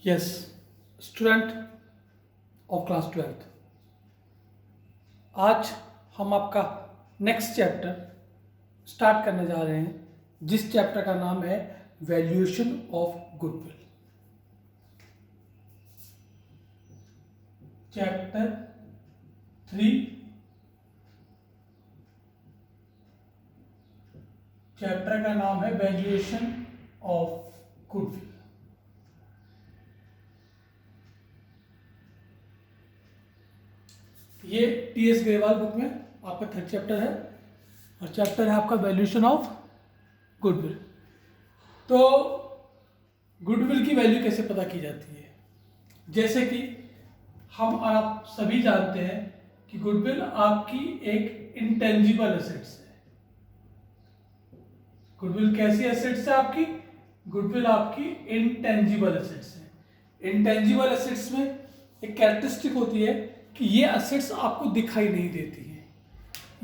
Yes student of class 12th, आज हम आपका नेक्स्ट चैप्टर स्टार्ट करने जा रहे हैं जिस चैप्टर का नाम है valuation of goodwill. Chapter 3 chapter का नाम है वैल्यूएशन ऑफ गुडविल। ये टी.एस. ग्रेवाल बुक में आपका थर्ड चैप्टर है और चैप्टर है आपका वैल्यूएशन ऑफ गुडविल। तो गुडविल की वैल्यू कैसे पता की जाती है? जैसे कि हम और आप सभी जानते हैं कि गुडविल आपकी एक इंटेंजिबल एसेट्स है। गुडविल कैसी एसेट्स है आपकी? गुडविल आपकी इंटेंजिबल एसेट्स है। इंटेंजिबल एसेट्स में एक कैरेक्टरिस्टिक होती है कि ये एसेट्स आपको दिखाई नहीं देती हैं।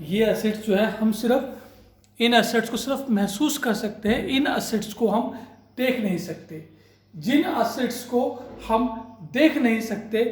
ये एसेट्स जो है हम सिर्फ इन एसेट्स को सिर्फ महसूस कर सकते हैं, इन एसेट्स को हम देख नहीं सकते। जिन एसेट्स को हम देख नहीं सकते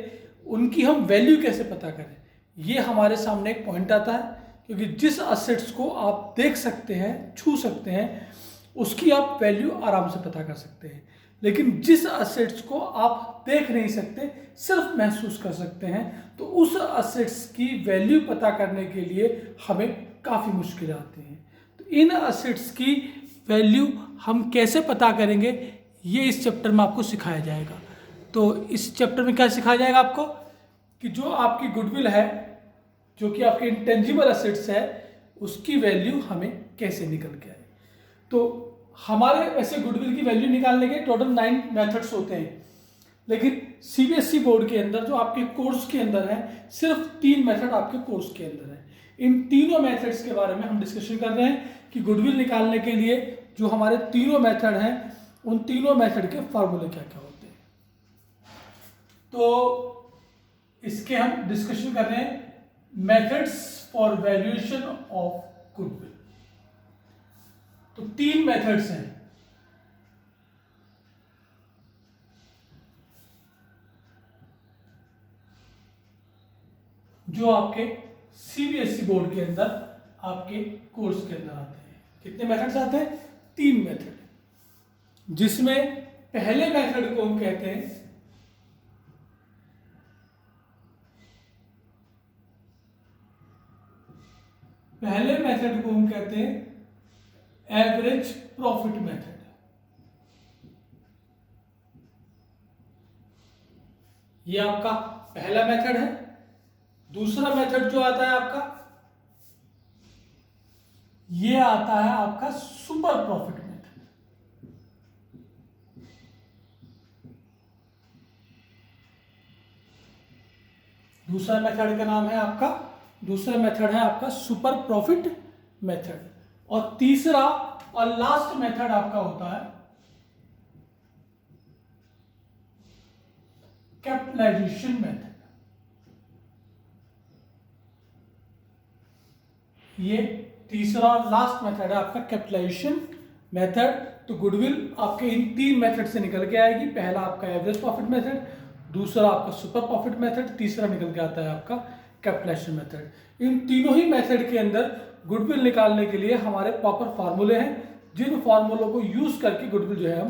उनकी हम वैल्यू कैसे पता करें? ये हमारे सामने एक पॉइंट आता है, क्योंकि जिस एसेट्स को आप देख सकते हैं, छू सकते हैं, उसकी आप वैल्यू आराम से पता कर सकते हैं। लेकिन जिस एसेट्स को आप देख नहीं सकते, सिर्फ महसूस कर सकते हैं, तो उस एसेट्स की वैल्यू पता करने के लिए हमें काफ़ी मुश्किल आती हैं। तो इन एसेट्स की वैल्यू हम कैसे पता करेंगे, ये इस चैप्टर में आपको सिखाया जाएगा। तो इस चैप्टर में क्या सिखाया जाएगा आपको कि जो आपकी गुडविल है, जो कि आपके इंटेंजिबल एसेट्स है, उसकी वैल्यू हमें कैसे निकल के आए। तो हमारे ऐसे गुडविल की वैल्यू निकालने के टोटल 9 मेथड्स होते हैं, लेकिन सीबीएसई बोर्ड के अंदर जो आपके कोर्स के अंदर है, सिर्फ 3 मेथड आपके कोर्स के अंदर है। इन तीनों मेथड्स के बारे में हम डिस्कशन कर रहे हैं कि गुडविल निकालने के लिए जो हमारे तीनों मेथड हैं, उन तीनों मेथड के फॉर्मूले क्या क्या होते हैं। तो इसके हम डिस्कशन कर रहे हैं methods for valuation of goodwill. तो 3 मेथड्स हैं। जो आपके सीबीएसई बोर्ड के अंदर आपके कोर्स के अंदर आते हैं। कितने मेथड्स आते हैं? 3 मेथड, जिसमें पहले मेथड को हम कहते हैं एवरेज प्रॉफिट मेथड। ये आपका पहला मेथड है। दूसरा मेथड जो आता है आपका, ये आता है आपका सुपर प्रॉफिट मेथड। दूसरा मेथड का नाम है आपका सुपर प्रॉफिट मेथड। और तीसरा और लास्ट मेथड आपका होता है कैपिटलाइजेशन मेथड। ये तीसरा और लास्ट मेथड है आपका कैपिटलाइजेशन मेथड। तो गुडविल आपके इन 3 मेथड से निकल के आएगी। पहला आपका एवरेज प्रॉफिट मेथड, दूसरा आपका सुपर प्रॉफिट मेथड, तीसरा निकल के आता है आपका कैपिटलाइजेशन मेथड। इन तीनों ही मेथड के अंदर गुडविल निकालने के लिए हमारे प्रॉपर फार्मूले हैं, जिन फार्मूलों को यूज करके गुडविल जो है हम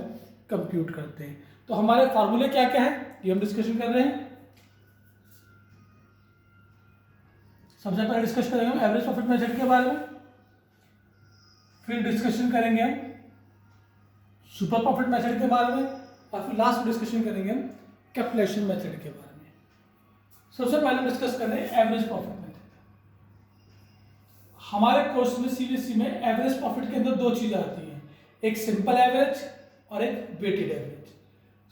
कंप्यूट करते हैं। तो हमारे फार्मूले क्या क्या है, ये हम डिस्कशन कर रहे हैं। सबसे पहले डिस्कस करेंगे हम एवरेज प्रॉफिट मेथड के बारे में, फिर डिस्कशन करेंगे हम सुपर प्रॉफिट मेथड के बारे में, और फिर लास्ट में डिस्कशन करेंगे हम कैपिटलाइजेशन मेथड के बारे में। सबसे पहले डिस्कस कर रहे हैं एवरेज प्रॉफिट मेथड। हमारे कोर्स में सीबीएसई में एवरेज प्रॉफिट के अंदर 2 चीजें आती हैं, एक सिंपल एवरेज और एक वेटेड एवरेज।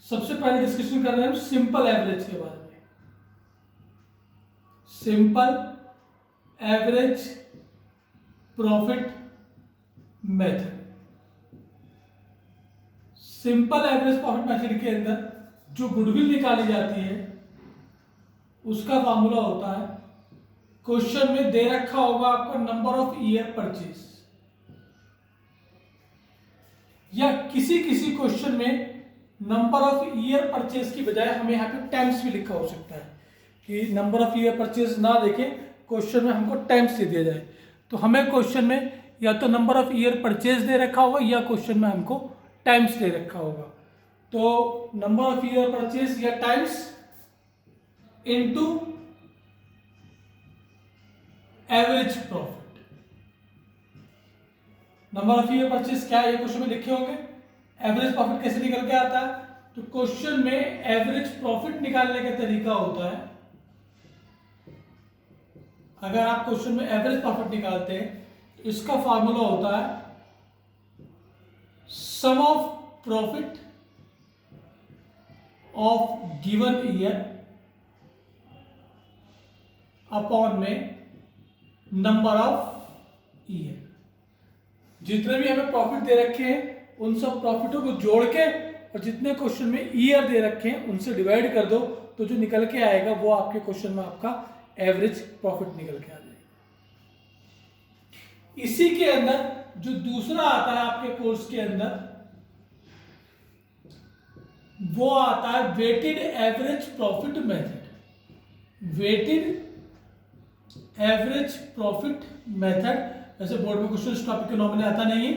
सबसे पहले डिस्कशन कर रहे हैं हम सिंपल एवरेज के बारे में। Simple average profit method. Simple average profit method के अंदर जो गुडविल निकाली जाती है, उसका फॉर्मूला होता है, क्वेश्चन में दे रखा होगा आपको नंबर ऑफ ईयर परचेज, या किसी क्वेश्चन में नंबर ऑफ ईयर परचेज की बजाय हमें यहाँ पे टाइम्स भी लिखा हो सकता है कि नंबर ऑफ ईयर परचेज ना देखें, क्वेश्चन में हमको टाइम्स दे दिया जाए। तो हमें क्वेश्चन में या तो नंबर ऑफ ईयर परचेज दे रखा होगा या क्वेश्चन में हमको टाइम्स दे रखा होगा। तो नंबर ऑफ ईयर परचेज या times into average profit. Number of year purchase क्या है ये क्वेश्चन में लिखे होंगे। एवरेज प्रॉफिट कैसे निकल के आता है, तो क्वेश्चन में एवरेज प्रॉफिट निकालने का तरीका होता है, अगर आप क्वेश्चन में एवरेज प्रॉफिट निकालते हैं तो इसका फॉर्मूला होता है sum of profit of given year upon में नंबर ऑफ ईयर। जितने भी हमें प्रॉफिट दे रखे हैं उन सब प्रॉफिटों को जोड़ के और जितने क्वेश्चन में ईयर दे रखे हैं उनसे डिवाइड कर दो, तो जो निकल के आएगा वो आपके क्वेश्चन में आपका एवरेज प्रॉफिट निकल के आ जाएगा। इसी के अंदर जो दूसरा आता है आपके कोर्स के अंदर, वो आता है weighted average profit method. Weighted average profit method, वैसे बोर्ड में क्वेश्चन इस टॉपिक के नॉर्मली आता नहीं है,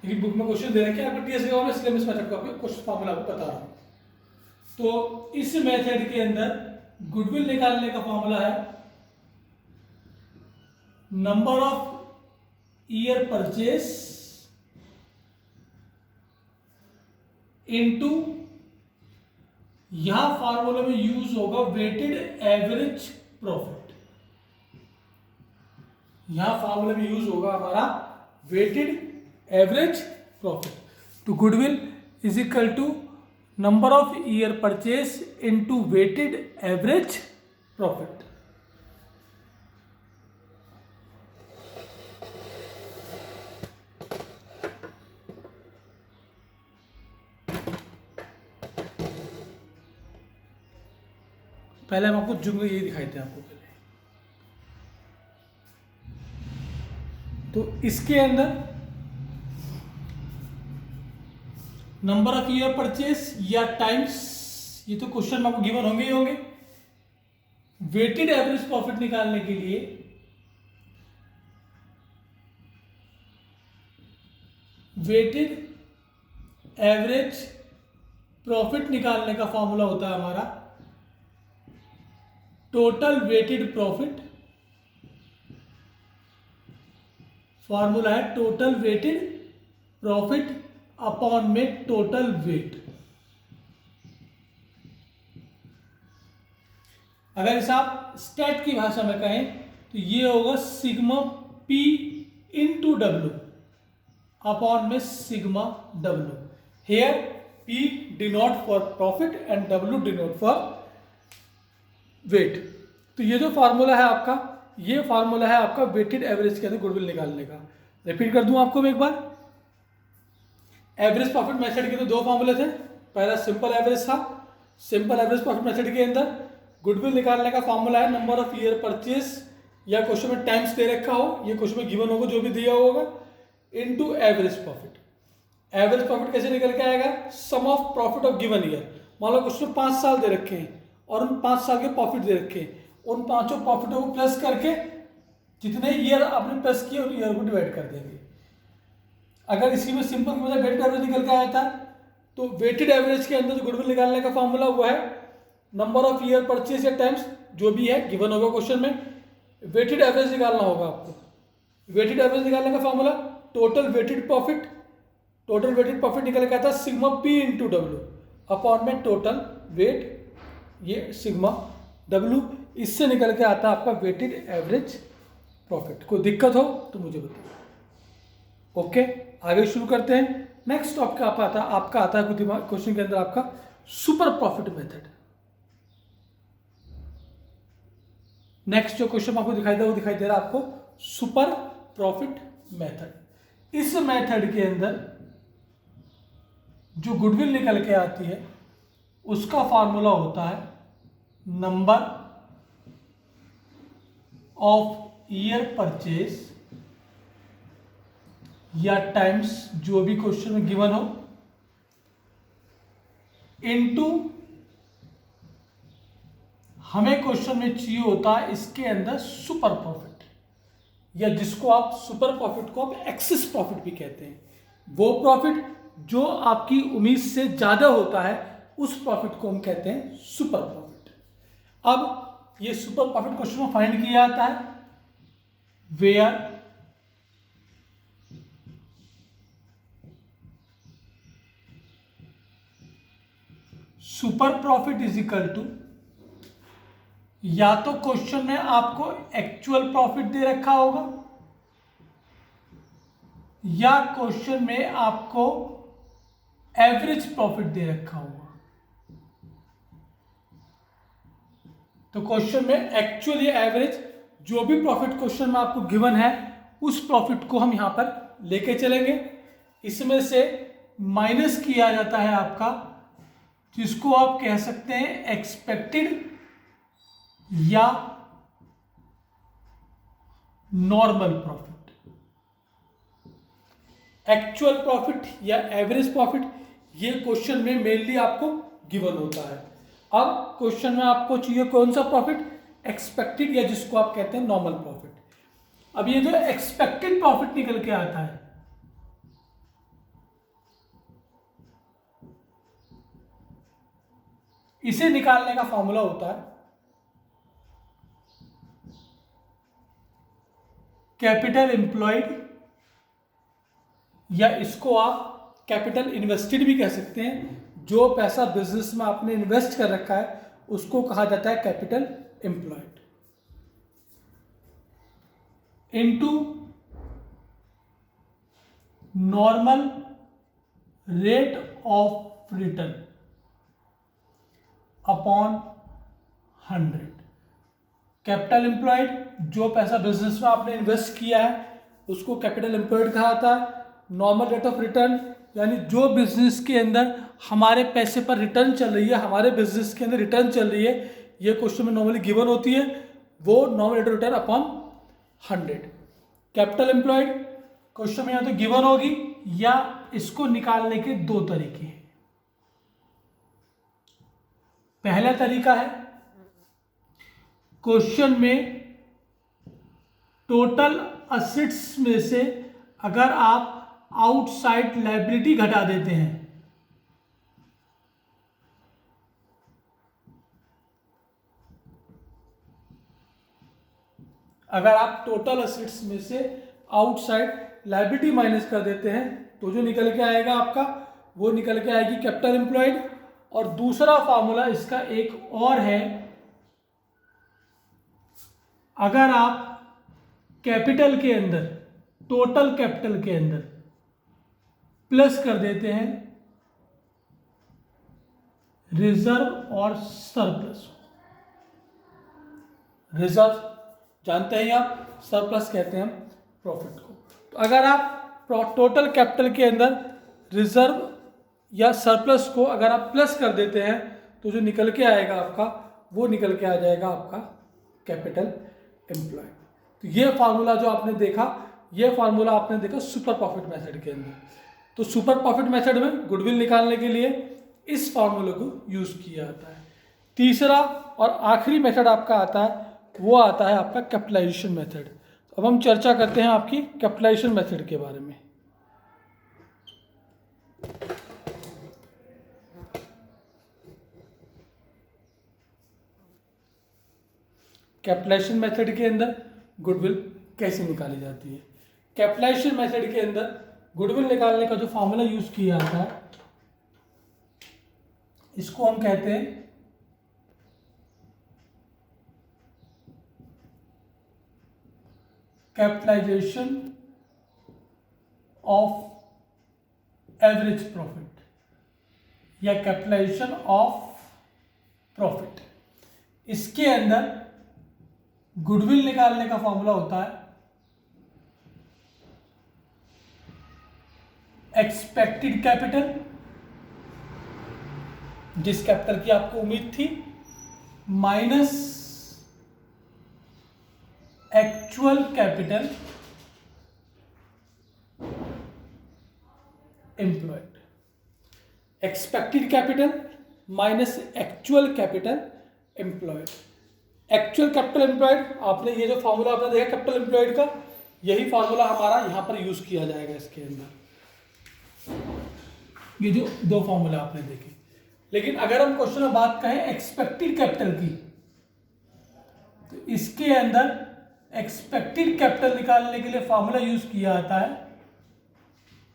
लेकिन बुक में क्वेश्चन दे रखे हैं। आपको टीएस में सिलेबस मेथड को आपको क्वेश्चन फॉर्मूला आपको बता रहा हूं। तो इस मेथड के अंदर गुडविल निकालने का फॉर्मूला है number of year purchase into, यहां फॉर्मूला में यूज होगा वेटेड एवरेज प्रॉफिट। यहां फॉर्मूला में यूज होगा हमारा वेटेड एवरेज प्रॉफिट। तो goodwill is equal to number of year purchase into weighted average profit. पहले हम आपको जुमले ये दिखाई थे आपको पहले। तो इसके अंदर नंबर ऑफ ईयर परचेस या टाइम्स, ये तो क्वेश्चन आपको गिवन होंगे ही होंगे। वेटेड एवरेज प्रॉफिट निकालने के लिए वेटेड एवरेज प्रॉफिट निकालने का फॉर्मूला होता है हमारा टोटल वेटेड प्रॉफिट। फॉर्मूला है टोटल वेटेड प्रॉफिट अपॉन में टोटल वेट। अगर इसे आप स्टेट की भाषा में कहें तो ये होगा sigma P into W upon में sigma W. Here P denote for profit and W denote for weight. तो ये जो फार्मूला है आपका, ये फार्मूला है आपका वेटेड एवरेज के अंदर गुडविल निकालने का। रिपीट कर दूं आपको एक बार। एवरेज प्रॉफिट मेथड के तो दो फार्मूले थे। पहला सिंपल एवरेज था। सिंपल एवरेज प्रॉफिट मेथड के अंदर गुडविल निकालने का फार्मूला है नंबर ऑफ ईयर परचेज, या क्वेश्चन में टाइम्स दे रखा हो, ये क्वेश्चन में गिवन होगा जो भी दिया होगा, into average profit. Average profit कैसे निकल के आएगा, sum of profit of given year. मान लो क्वेश्चन 5 साल दे रखे हैं और उन 5 साल के प्रॉफिट दे रखे हैं, उन पांचों प्रॉफिटों को प्लस करके जितने ईयर आपने प्लस किए उन ईयर को डिवाइड कर देंगे। अगर इसी में सिंपल की वजह वेटेड एवरेज निकल के आया था, तो वेटेड एवरेज के अंदर जो गुडविल निकालने का फॉर्मूला वो है नंबर ऑफ ईयर परचेज या टाइम्स जो भी है गिवन होगा क्वेश्चन में, वेटेड एवरेज निकालना होगा आपको। वेटेड एवरेज निकालने का formula total weighted profit, total weighted profit निकल के आता है sigma P into W upon में टोटल वेट, ये सिग्मा डब्ल्यू, इससे निकल के आता है आपका वेटेड एवरेज प्रॉफिट। कोई दिक्कत हो तो मुझे बताइए। ओके, आगे शुरू करते हैं। नेक्स्ट टॉपिक आपका आता है क्वेश्चन के अंदर आपका सुपर प्रॉफिट मेथड। नेक्स्ट जो क्वेश्चन आपको दिखाई दे वो दिखाई दे रहा है आपको सुपर प्रॉफिट मेथड। इस मेथड के अंदर जो गुडविल निकल के आती है उसका फॉर्मूला होता है नंबर ऑफ ईयर परचेज या टाइम्स जो भी क्वेश्चन में गिवन हो इनटू, हमें क्वेश्चन में चाहिए होता है इसके अंदर सुपर प्रॉफिट, या जिसको आप सुपर प्रॉफिट को आप एक्सेस प्रॉफिट भी कहते हैं, वो प्रॉफिट जो आपकी उम्मीद से ज्यादा होता है उस प्रॉफिट को हम कहते हैं सुपर प्रॉफिट। अब ये सुपर प्रॉफिट क्वेश्चन में फाइंड किया जाता है where super profit is equal to, या तो क्वेश्चन में आपको एक्चुअल प्रॉफिट दे रखा होगा या क्वेश्चन में आपको एवरेज प्रॉफिट दे रखा होगा। तो क्वेश्चन में एक्चुअल या एवरेज जो भी प्रॉफिट क्वेश्चन में आपको गिवन है उस प्रॉफिट को हम यहां पर लेके चलेंगे। इसमें से माइनस किया जाता है आपका, जिसको आप कह सकते हैं एक्सपेक्टेड या नॉर्मल प्रॉफिट। एक्चुअल प्रॉफिट या एवरेज प्रॉफिट ये क्वेश्चन में मेनली आपको गिवन होता है। अब क्वेश्चन में आपको चाहिए कौन सा प्रॉफिट, एक्सपेक्टेड या जिसको आप कहते हैं नॉर्मल प्रॉफिट। अब ये जो एक्सपेक्टेड प्रॉफिट निकल के आता है, इसे निकालने का फॉर्मूला होता है कैपिटल एम्प्लॉयड, या इसको आप कैपिटल इन्वेस्टेड भी कह सकते हैं। जो पैसा बिजनेस में आपने इन्वेस्ट कर रखा है उसको कहा जाता है capital employed, into normal rate of return upon 100। Capital employed जो पैसा बिजनेस में आपने इन्वेस्ट किया है उसको कैपिटल एम्प्लॉयड कहा जाता है। नॉर्मल रेट ऑफ रिटर्न यानी जो बिजनेस के अंदर हमारे पैसे पर रिटर्न चल रही है, हमारे बिजनेस के अंदर रिटर्न चल रही है, ये क्वेश्चन में नॉर्मली गिवन होती है, वो normal rate of return upon 100। Capital employed question में या तो गिवन होगी या इसको निकालने के दो तरीके हैं। पहला तरीका है क्वेश्चन में टोटल असेट्स में से अगर आप आउटसाइड लायबिलिटी घटा देते हैं, अगर आप टोटल असेट्स में से आउटसाइड लायबिलिटी माइनस कर देते हैं तो जो निकल के आएगा आपका वो निकल के आएगी कैपिटल एम्प्लॉयड। और दूसरा फॉर्मूला इसका एक और है, अगर आप कैपिटल के अंदर, टोटल कैपिटल के अंदर प्लस कर देते हैं रिजर्व और सरप्लस। रिजर्व जानते हैं आप, सरप्लस कहते हैं प्रॉफिट को। तो अगर आप टोटल कैपिटल के अंदर रिजर्व या सरप्लस को अगर आप प्लस कर देते हैं तो जो निकल के आएगा आपका वो निकल के आ जाएगा आपका कैपिटल एम्प्लॉयड। तो ये फार्मूला जो आपने देखा, ये फार्मूला आपने देखा सुपर प्रॉफिट मेथड के अंदर। तो सुपर प्रॉफिट मेथड में गुडविल निकालने के लिए इस फार्मूले को यूज किया जाता है। तीसरा और आखिरी मेथड आपका आता है, वो आता है आपका कैपिटलाइजेशन मेथड। अब हम चर्चा करते हैं आपकी कैपिटलाइजेशन मेथड के बारे में। कैपिटलाइजेशन मेथड के अंदर गुडविल कैसे निकाली जाती है। कैपिटलाइजेशन मेथड के अंदर गुडविल निकालने का जो फॉर्मूला यूज किया जाता है इसको हम कहते हैं कैपिटलाइजेशन ऑफ एवरेज प्रॉफिट या कैपिटलाइजेशन ऑफ प्रॉफिट। इसके अंदर गुडविल निकालने का फॉर्मूला होता है एक्सपेक्टेड कैपिटल, जिस कैपिटल की आपको उम्मीद थी, minus actual capital employed. Expected capital minus actual capital employed. Actual capital employed, आपने ये जो फॉर्मूला आपने देखा कैपिटल एम्प्लॉयड का, यही फॉर्मूला हमारा यहाँ पर यूज किया जाएगा इसके अंदर। ये जो दो फॉर्मूला आपने देखे। लेकिन अगर हम क्वेश्चन में बात करें एक्सपेक्टेड कैपिटल की, तो इसके अंदर एक्सपेक्टेड कैपिटल निकालने के लिए फॉर्मूला यूज किया जाता है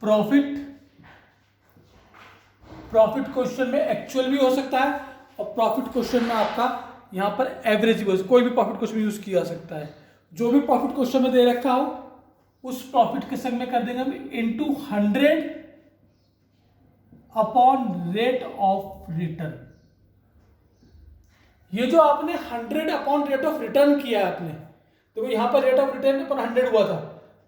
प्रॉफिट। प्रॉफिट क्वेश्चन में एक्चुअल भी हो सकता है और प्रॉफिट क्वेश्चन में आपका यहां पर एवरेज भी, कोई भी प्रॉफिट क्वेश्चन यूज किया जा सकता है। जो भी प्रॉफिट क्वेश्चन में दे रखा हो उस प्रॉफिट के संग में कर देंगे हम into 100 upon rate of return. ये जो आपने 100 अपॉन रेट ऑफ रिटर्न किया है आपने, देखो यहां पर रेट ऑफ रिटर्न पर 100 हुआ था,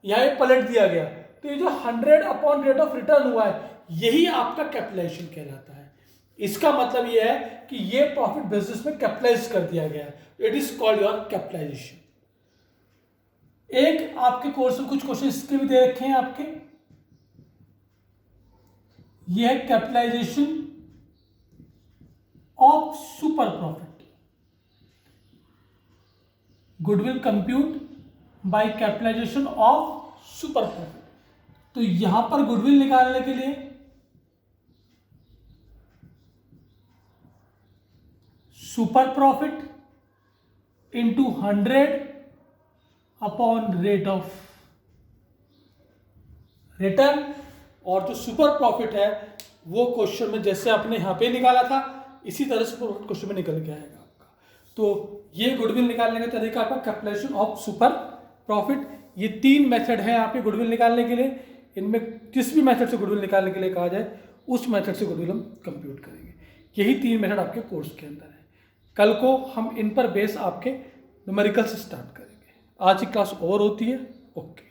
यहां ये पलट दिया गया, तो ये जो 100 अपॉन रेट ऑफ रिटर्न हुआ है यही आपका कैपिटलाइजेशन कहलाता है। इसका मतलब ये है कि ये प्रॉफिट बिजनेस में कैपिटलाइज कर दिया गया है, it is called your capitalisation. एक आपके कोर्स में कुछ क्वेश्चन इसके भी दे रखे हैं आपके, ये है capitalisation of super profit. Goodwill compute by capitalisation of super profit. तो यहां पर गुडविल निकालने के लिए super profit into 100 upon rate of return, और जो सुपर प्रॉफिट है वो क्वेश्चन में जैसे आपने यहां पे निकाला था इसी तरह से क्वेश्चन में निकल के आएगा आपका। तो ये गुडविल निकालने का तरीका आपका कैपिटलाइजेशन ऑफ सुपर प्रॉफिट। ये 3 मेथड है आपके गुडविल निकालने के लिए, इनमें किस भी मेथड से गुडविल निकालने के लिए कहा जाए उस मेथड से गुडविल हम कंप्यूट करेंगे। यही 3 मेथड आपके कोर्स के अंदर है। कल को हम इन पर बेस आपके न्यूमेरिकल से स्टार्ट करेंगे। आज की क्लास ओवर होती है। ओके।